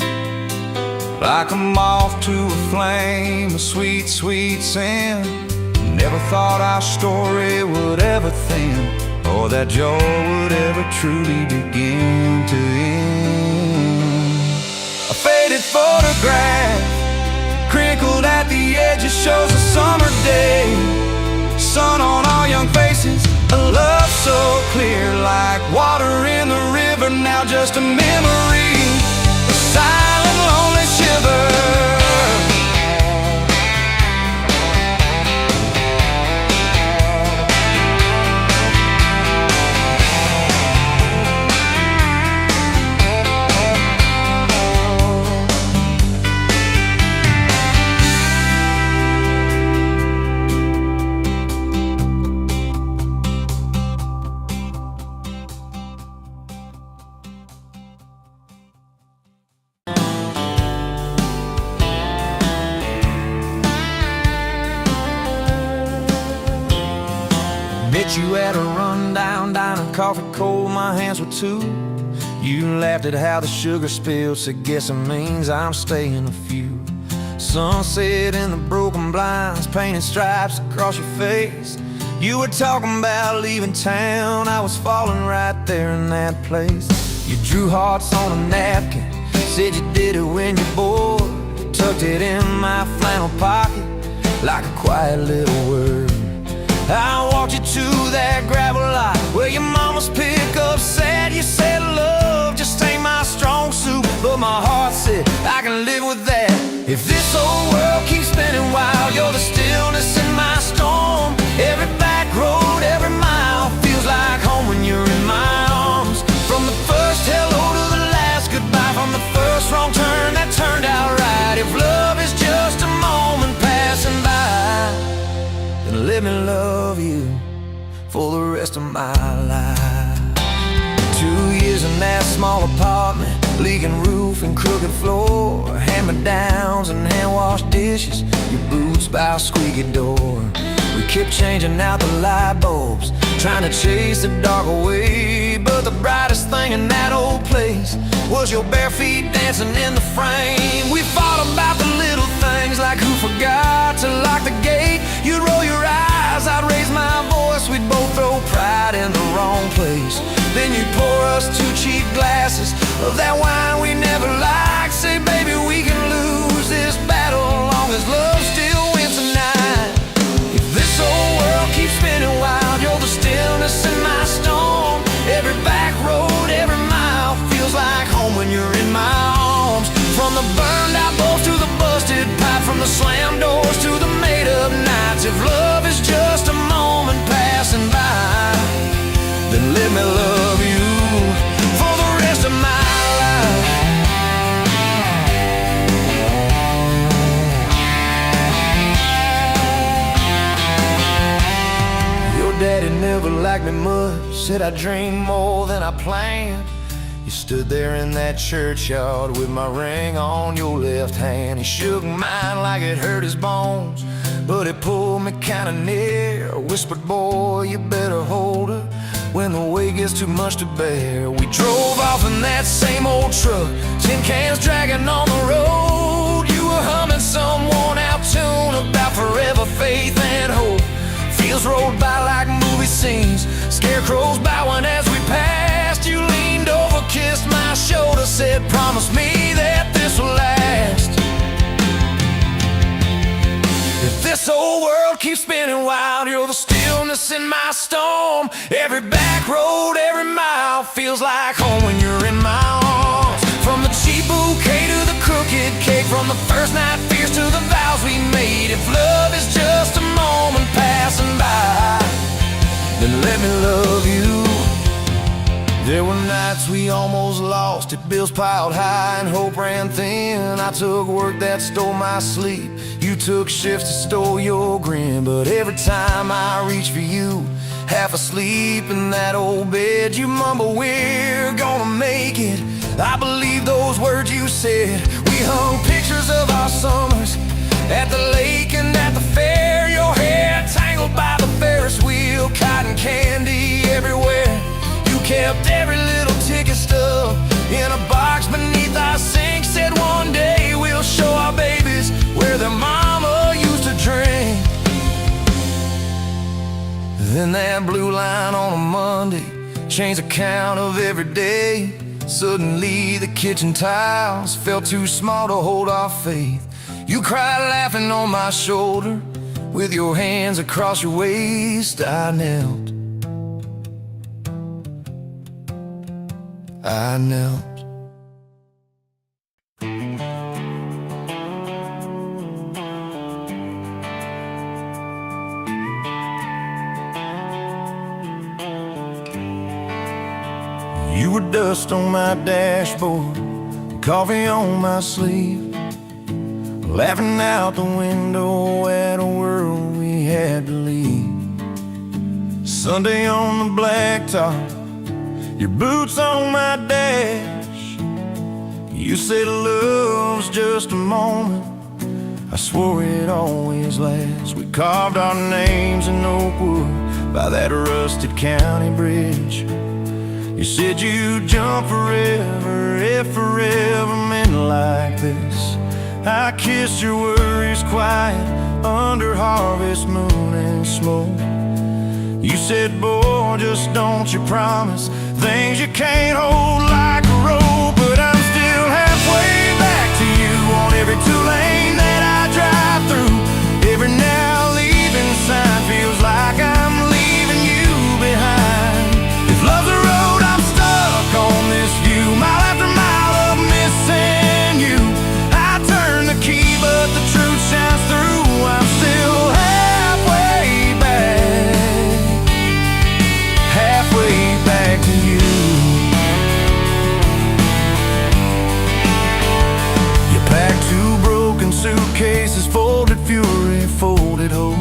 like a moth to a flame, a sweet, sweet sin. Never thought our story would ever thin, or that joy would ever truly begin to end. A faded photograph crinkled at the edges shows a summer day. Sun on our young faces, a love so clear like water in the river. Now just a memory, a silent lonely shiver. Met you at a rundown diner, coffee cold, my hands were too. You laughed at how the sugar spilled, so guess it means I'm staying a few. Sunset in the broken blinds, painted stripes across your face. You were talking about leaving town, I was falling right there in that place. You drew hearts on a napkin, said you did it when you're bored. Tucked it in my flannel pocket like a quiet little word. I walked you to that gravel lot where your mama's pickup sat. You said love just ain't my strong suit, but my heart said I can live with that. If this old world keeps spinning wild, you're the stillness in my storm. Every back road, every mile feels like home when you're in my arms. From the first hello to the last goodbye, from the first wrong turn that turned out right. If love is just a moment passing by, then let me love you for the rest of my life. 2 years in that small apartment, leaking roof and crooked floor, hand-me-downs and hand-washed dishes, your boots by a squeaky door. We kept changing out the light bulbs, trying to chase the dark away. But the brightest thing in that old place was your bare feet dancing in the frame. We fought about the little things, like who forgot to lock the gate. You'd roll your eyes, I'd raise my voice. We'd both throw pride in the wrong place. Then you'd pour us 2 cheap glasses of that wine we never liked. Say, baby, we can lose this battle long as love still wins tonight. If this whole world keeps spinning wild, you're the stillness in my storm. Every back road, every mile feels like home when you're in my arms. From the burned out bulbs to the busted pipe, from the slammed doors to the made up nights. If love is just a moment passing by, then let me love you for the rest of my life. Your daddy never liked me much, said I dreamed more than I planned. You stood there in that churchyard with my ring on your left hand. He shook mine like it hurt his bones, but it pulled me kinda near. Whispered, boy, you better hold her when the weight gets too much to bear. We drove off in that same old truck, tin cans dragging on the road. You were humming some worn out tune about forever faith and hope. Fields rolled by like movie scenes, scarecrows bowing as we passed. You leaned over, kissed my shoulder, said, promise me that this will last. If this whole world keeps spinning wild, you're the stillness in my storm. Every back road, every mile feels like home when you're in my arms. From the cheap bouquet to the crooked cake, from the first night fears to the vows we made. If love is just a moment passing by, then let me love you. There were nights we almost lost it, bills piled high and hope ran thin. I took work that stole my sleep, you took shifts that stole your grin. But every time I reach for you, half asleep in that old bed, you mumble, we're gonna make it. I believe those words you said. We hung pictures of our summers at the lake and at the fair. Your hair tangled by the Ferris wheel, cotton candy everywhere. You kept every little ticket stub in a box beneath our sink. Said one day we'll show our babies where their mama used to drink. Then that blue line on a Monday changed the count of every day. Suddenly the kitchen tiles felt too small to hold our faith. You cried laughing on my shoulder, with your hands across your waist. I knelt. You were dust on my dashboard, coffee on my sleeve, laughing out the window at a world we had to leave. Sunday on the blacktop, your boots on my dash. You said love's just a moment, I swore it always lasts. We carved our names in oak wood by that rusted county bridge. You said you'd jump forever if forever meant like this. I kissed your worries quiet under harvest moon and smoke. You said, boy, just don't you promise things you can't hold like a rope. But I'm still halfway back to you on every two-lane that I drive through. Every now leaving sign feels like I'm leaving you behind. If love's a road, I'm stuck on this view, mile after mile of missing you. I turn the key, but the truth shines through. I'm still halfway back to you. You packed 2 broken suitcases, folded fury, folded hope.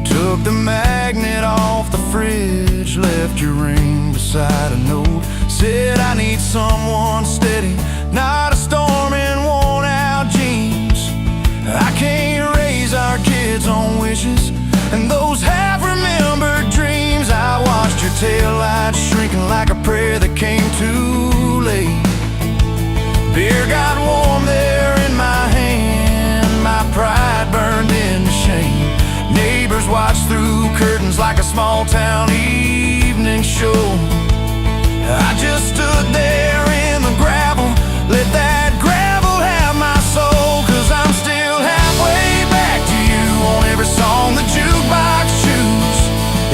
Took the magnet off the fridge, left your ring beside a note. Said I need someone steady, not a storm in worn out jeans. I can't raise our kids on wishes and those half-remembered dreams. watched through curtains like a small town evening show. I just stood there in the gravel, let that gravel have my soul. 'Cause I'm still halfway back to you on every song the jukebox choose.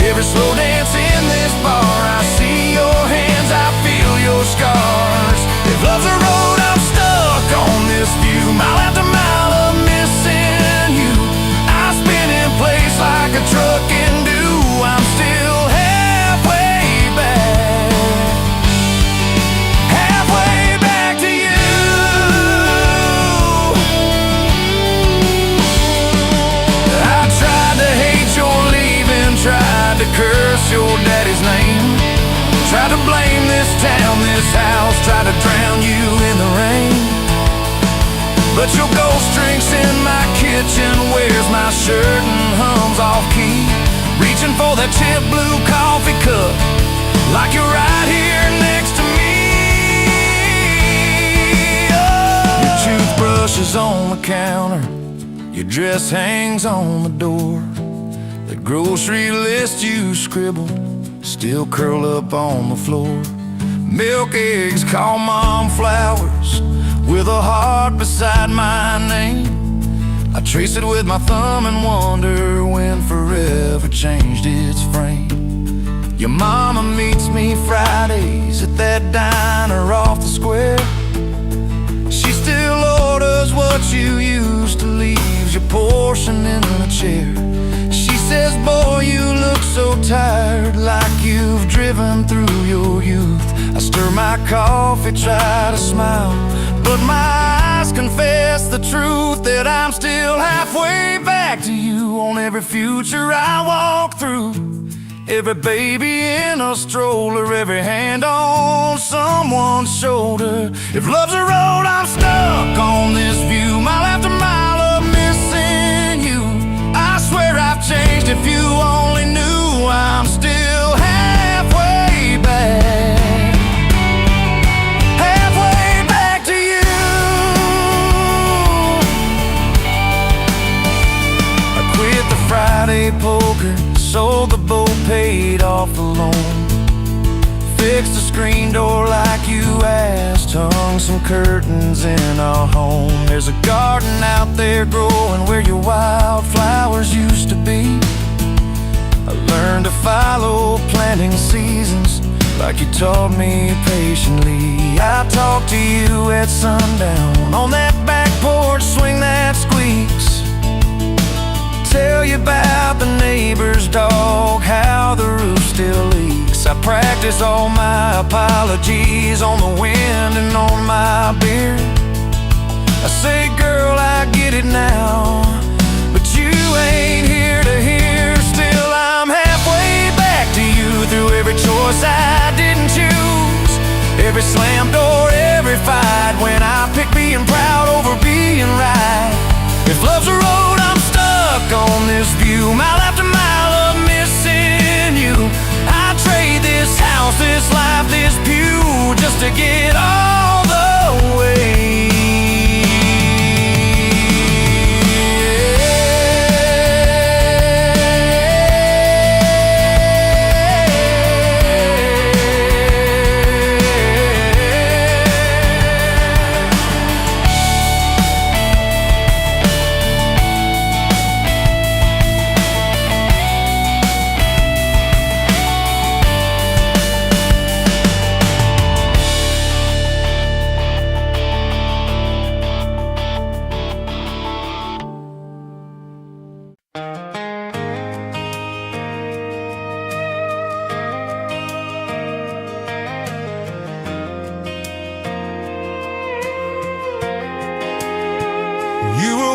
Every slow dance in this bar, I see your hands, I feel your scars. If love's a road, I'm stuck on this view, mile after mile of missing you. I spin in place like a truck can do. I'm still halfway back, halfway back to you. I tried to hate your leaving, tried to curse your daddy's name, tried to blame this town, this house, tried to drown you in the rain. But your ghost drinks in my kitchen, wears my shirt and hums off key, reaching for that chip blue coffee cup like you're right here next to me. Oh. Your toothbrush is on the counter, your dress hangs on the door. The grocery list you scribbled still curl up on the floor. Milk, eggs, call mom flowers with a heart beside my name. I trace it with my thumb and wonder when forever changed its frame. Your mama meets me Fridays at that diner off the square. She still orders what you used to, leaves your portion in the chair. She says, boy, you look so tired, like you've driven through your youth. I stir my coffee, try to smile, but my eyes confess the truth, that I'm still halfway back to you on every future I walk through. Every baby in a stroller, every hand on someone's shoulder. If love's a road, I'm stuck on this view, mile after mile of missing you. I swear I've changed, if you only knew. I'm still halfway back, halfway back to you. I quit the Friday poker, sold the boat, paid off the loan, fixed the screen door like you asked, hung some curtains in our home. There's a garden out there growing where your wildflowers used to be. I learned to follow planting seasons like you taught me patiently. I talk to you at sundown on that back porch, swing that squeaks, tell you about the neighbor's dog, how the roof still leaks. I practice all my apologies on the wind and on my beard. I say, girl, I get it now, but you ain't here to hear. Still, I'm halfway back to you through every choice I didn't choose, every slam door, every fight, when I pick being proud over being right. If love's a road, I'm stuck on this view, mile after mile of missing you. I trade this house, this life, this pew, just to get all the way.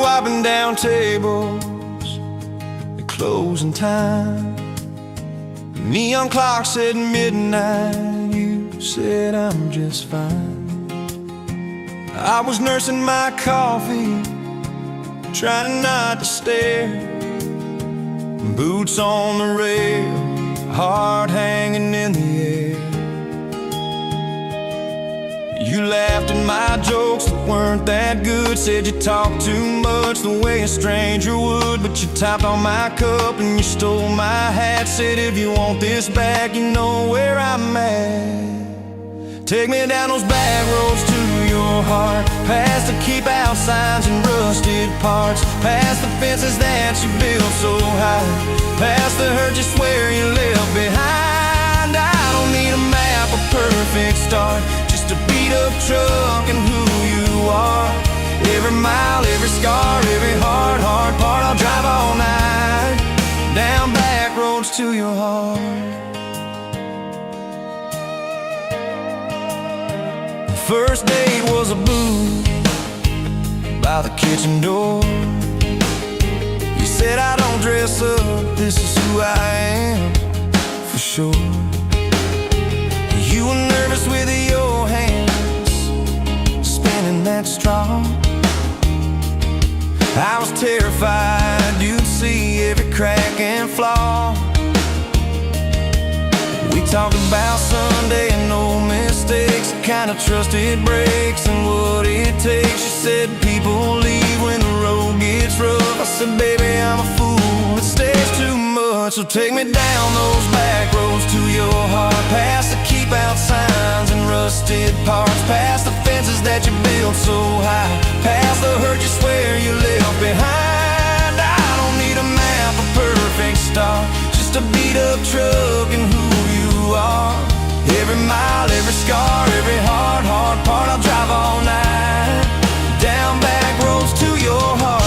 Wiping down tables at closing time. Neon clock said midnight, you said I'm just fine. I was nursing my coffee, trying not to stare. Boots on the rail, heart hanging in the air. You laughed at my jokes that weren't that good. Said you talked too much the way a stranger would. But you topped on my cup and you stole my hat. Said if you want this back, you know where I'm at. Take me down those back roads to your heart, past the keep out signs and rusted parts, past the fences that you built so high, past the hurt you swear you left behind. I don't need a map, a perfect start, just a beat up truck and who you are. Every mile, every scar, every hard part, I'll drive all night down back roads to your heart. First date was a booth by the kitchen door. You said I don't dress up, this is who I am, for sure. You were nervous with your hands spinning that straw. I was terrified you'd see every crack and flaw. We talked about Sunday and no mistakes, the kind of trust it breaks and what it takes. She said people leave when the road gets rough. I said baby I'm a fool, it stays too much. So take me down those back roads to your heart, past the keep out signs and rusted parts, past the fences that you built so high, past the hurt you swear you left behind. I don't need a map, a perfect start, just a beat up truck and who you are. Every mile, every scar, every hard part, I'll drive all night down back roads to your heart.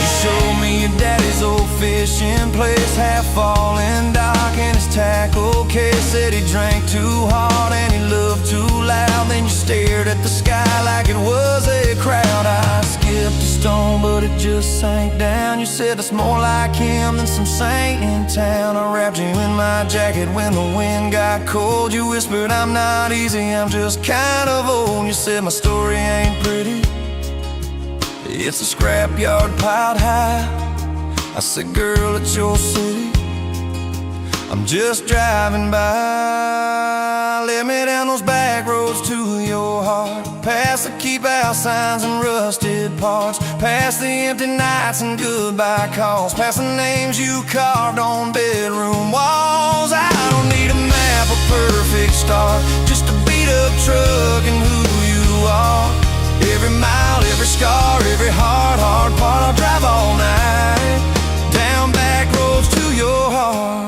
You showed me your daddy's old fishing place, half fallen dock and his tackle case. Said he drank too hard and he loved too loud. Then you stared at the sky like it was a crowd. I skipped a stone but it just sank down. You said it's more like him than some saint in town. I wrapped you in my jacket when the wind got cold. You whispered I'm not easy, I'm just kind of old. You said my story ain't pretty, it's a scrapyard piled high. I said girl, it's your city, I'm just driving by. Let me down those back roads to your heart, past the keep out signs and rusted parts, past the empty nights and goodbye calls, past the names you carved on bedroom walls. I don't need a map, a perfect start, just a beat up truck and who you are. Every mile, every scar, every hard part, I'll drive all night down back roads to your heart.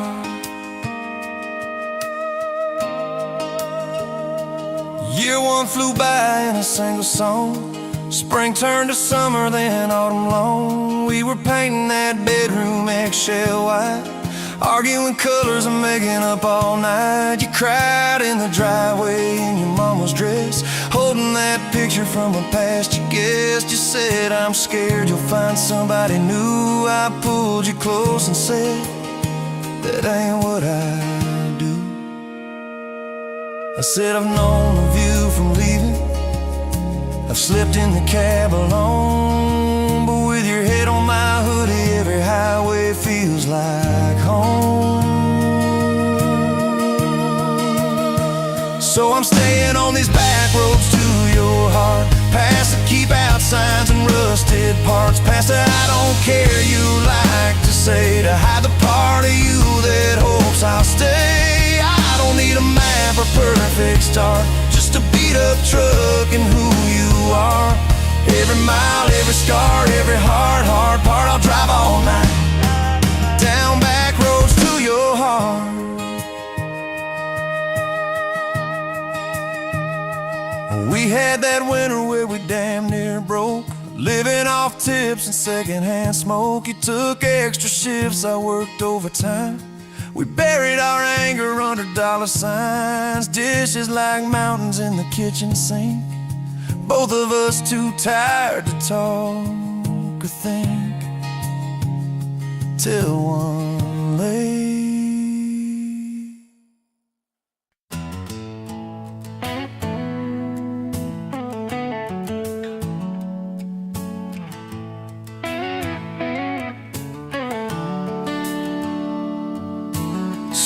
Year one flew by in a single song. Spring turned to summer, then autumn long. We were painting that bedroom eggshell white, arguing colors and making up all night. You cried in the driveway in your mama's dress, holding that picture from a past you guessed. You said I'm scared you'll find somebody new. I pulled you close and said that ain't what I do. I said I've known the view from leaving, I've slept in the cab alone, but with your head on my hoodie, every highway feels like home. So I'm staying on these back roads to your heart, past the keep out signs and rusted parts, past the I don't care you like to say, to hide the part of you that hopes I'll stay. I don't need a map or perfect start, just a beat up truck and who you are. Every mile, every scar, every hard part, I'll drive all night down back roads to your heart. We had that winter where we damn near broke, living off tips and secondhand smoke. You took extra shifts, I worked overtime. We buried our anger under dollar signs, dishes like mountains in the kitchen sink, both of us too tired to talk or think, till one late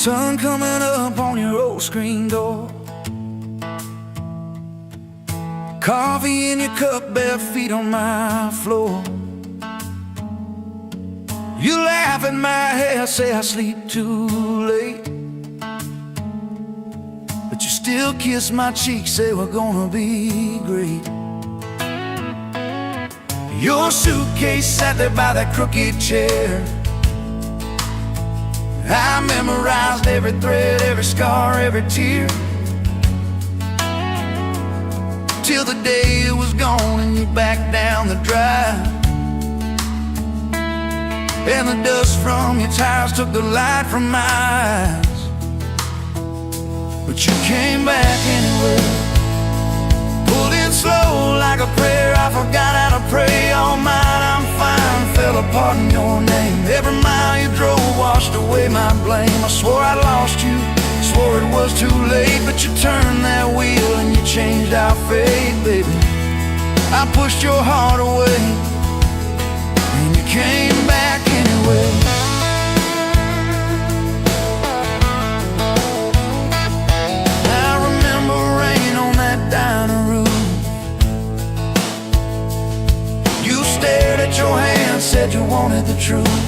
Sun coming up on your old screen door, coffee in your cup, bare feet on my floor. You laugh at my hair, say I sleep too late, but you still kiss my cheek, say we're gonna be great. Your suitcase sat there by that crooked chair. I memorized every thread, every scar, every tear, till the day it was gone and you backed down the drive, and the dust from your tires took the light from my eyes. But you came back anyway, pulled in slow like a prayer. I forgot how to pray. All mine, I'm fine, fell apart in your name. Every mile you drove washed away my blame. I swore I lost you, swore it was too late, but you turned that wheel and you changed our fate, baby. I pushed your heart away and you came back anyway. I remember rain on that dining room. You stared at your hand, said you wanted the truth.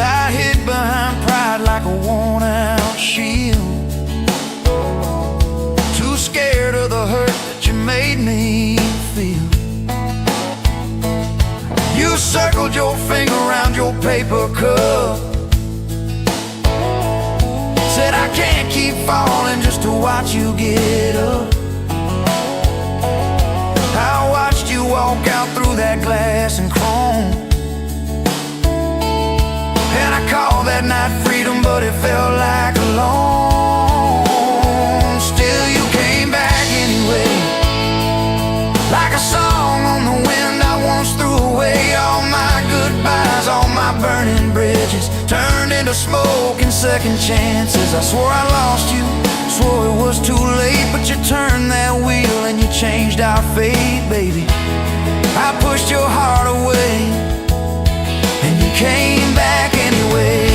I hid behind pride like a worn-out shield, too scared of the hurt that you made me feel. You circled your finger around your paper cup, said I can't keep falling just to watch you get up. I watched you walk out through that glass and chrome, and I called that night freedom, but it felt like alone. Still you came back anyway, like a song on the wind I once threw away. All my goodbyes, all my burning bridges turned into smoke and second chances. I swore I lost you, swore it was too late, but you turned that wheel and you changed our fate, baby. I pushed your heart away and you came back anyway.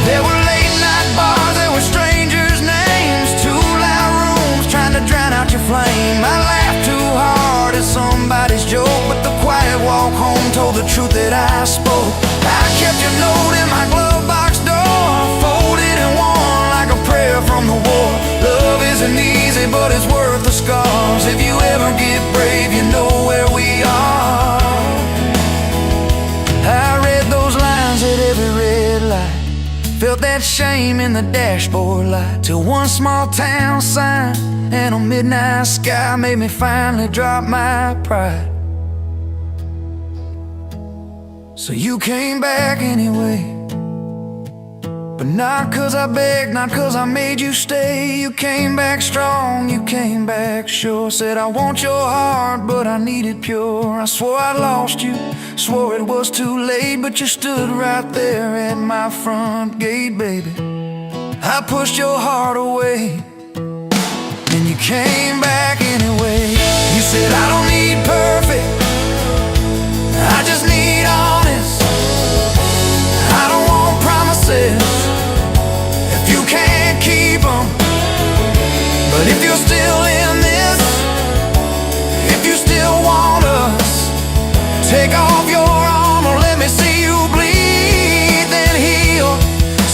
There were late night bars, there were strangers' names, too loud rooms trying to drown out your flame. I laughed too hard at somebody's joke, but the quiet walk home told the truth that I spoke. I kept your note in my glove box door, folded and worn like a prayer from the war. Love isn't easy, but it's worth the scars. If you ever get brave, you know where we are. I read those lines at every red light, felt that shame in the dashboard light, till one small town sign and a midnight sky made me finally drop my pride. So you came back anyway, but not 'cause I begged, not 'cause I made you stay. You came back strong, you came back sure. Said I want your heart, but I need it pure. I swore I lost you, swore it was too late, but you stood right there at my front gate, baby. I pushed your heart away and you came back anyway. You said I don't need perfect, I just need honest. I don't want promises if you can't keep them. But if you're still in this, if you still want us, take off your armor, let me see you bleed, then heal.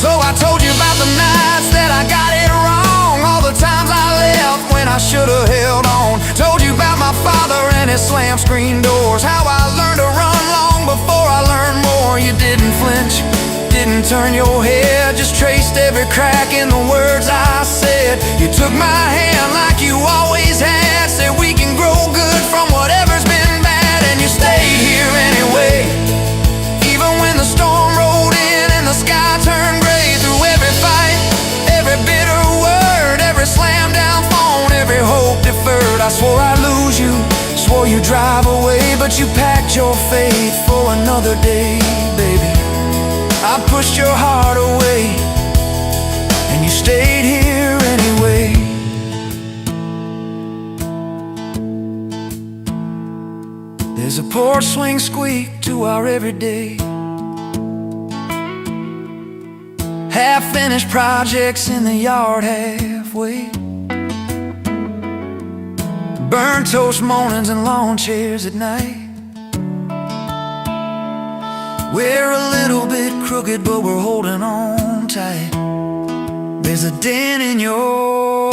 So I told you about the nights that I got it wrong, all the times I left when I should've held on. Told you about my father and his slammed screen doors, how I learned to run long before I learned more. You didn't flinch, didn't turn your head, just traced every crack in the words I said. You took my hand like you always had, said we can grow good from whatever's been bad, and you stayed here anyway. Even when the storm rolled in and the sky turned gray, through every fight, every bitter word, every slam down phone, every hope deferred. I swore I'd lose you, swore you'd drive away, but you packed your faith for another day, baby. I pushed your heart away and you stayed here anyway. There's There's a porch swing squeak to our everyday. Half-finished projects in the yard halfway. Burnt toast mornings and lawn chairs at night. We're a little bit crooked, but we're holding on tight. There's a dent in your